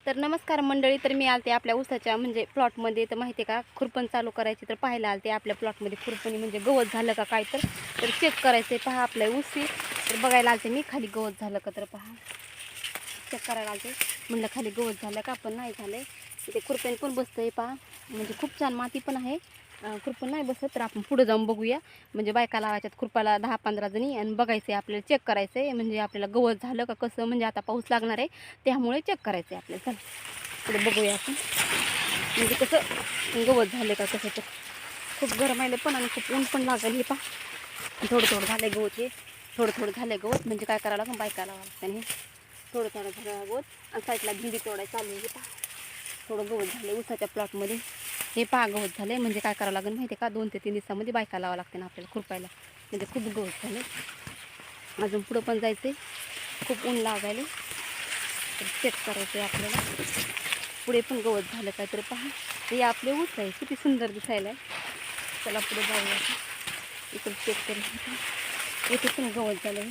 तर नमस्कार मंडळी. तर मी आलते आपल्या ऊसाच्या म्हणजे प्लॉटमध्ये. तर माहिती आहे का, खुरपण चालू करायची. तर पाहायला आलते आपल्या प्लॉटमध्ये खुरपणी म्हणजे गवत झालं का काय, तर चेक करायचं आहे. पहा आपल्या ऊसी. तर बघायला आलते मी खाली गवत झालं का, तर पहा चेक करायला आलते. म्हणलं खाली गवत झालं का, पण नाही झालं. इथे खुरपण पण बसतं आहे पहा, म्हणजे खूप छान माती पण आहे. खुरपण नाही बसत तर आपण पुढे जाऊन बघूया. म्हणजे बायका लावायच्यात खुरपाला 10-15 जणी, आणि बघायचं आहे आपल्याला, चेक करायचं आहे. म्हणजे आपल्याला गवत झालं का कसं, म्हणजे आता पाऊस लागणार आहे त्यामुळे चेक करायचं आहे आपल्याला. चला पुढे बघूया आपण, म्हणजे कसं गवत झालं का कसं. तर खूप गरम आहे पण, आणि खूप ऊन पण लागेल. हे पहा थोडं थोडं झालं गवत, हे थोडं थोडं झालं गवत. म्हणजे काय करावं लागेल, बायका लावावं लागतं. हे थोडं थोडं झालं गवत, आणि साईडला भिंडी तोडायला चालू आहे. हे पहा थोडं गवत झालं ऊसाच्या प्लॉटमध्ये. हे पहा गवत झाले. म्हणजे काय करावं लागेल माहिती आहे का, 2 ते 3 दिवसामध्ये बायका लावावं लागते ना आपल्याला खुरपायला. म्हणजे खूप गवत झाले. अजून पुढं पण जायचं आहे, खूप ऊन लागायला. तर चेक करायचं आहे आपल्याला. पुढे पण गवत झालं काय, तर पहा हे आपले ऊस आहे, किती सुंदर दिसायला आहे. चला पुढे जाऊया. इकडे चेक करून इथे पण गवत झालं आहे,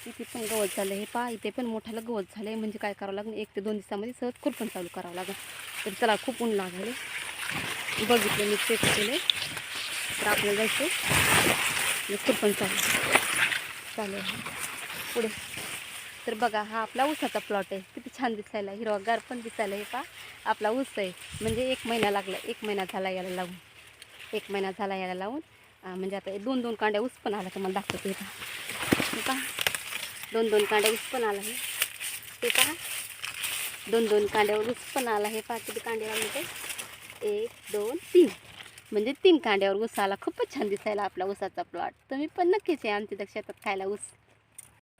इथे पण गवत झालं. हे पहा इथे पण मोठ्याला गवत झालं आहे. म्हणजे काय करावं लागेल, 1 ते 2 दिवसामध्ये सहज खुरपण चालू करावं लागेल. तर चला, खूप ऊन लागले. बघितलं मी, चेक केले. तर आपल्याला जायचं खुरपण चालू आहे पुढे. तर बघा हा आपला ऊसाचा प्लॉट आहे, किती छान दिसायला, हिरवागार पण दिसायला. हे पहा आपला ऊस आहे. म्हणजे 1 महिना लागला, 1 महिना झाला याला लावून, 1 महिना झाला याला लावून. म्हणजे आता 2-2 कांड्या ऊस पण आला, तुम्हाला दाखवते. हे पहा 2-2 कांड्या ऊस पण आला. हे पहा 2-2 कांड्यावर ऊस पण आला. हे पहा किती कांडे लागले ते, 1 2 3, म्हणजे 3 कांड्यावर ऊस आला. खूपच छान दिसायला आपला ऊसाचा प्लॉट. तुम्ही पण नक्कीच आहे आमच्या शेतात खायला ऊस.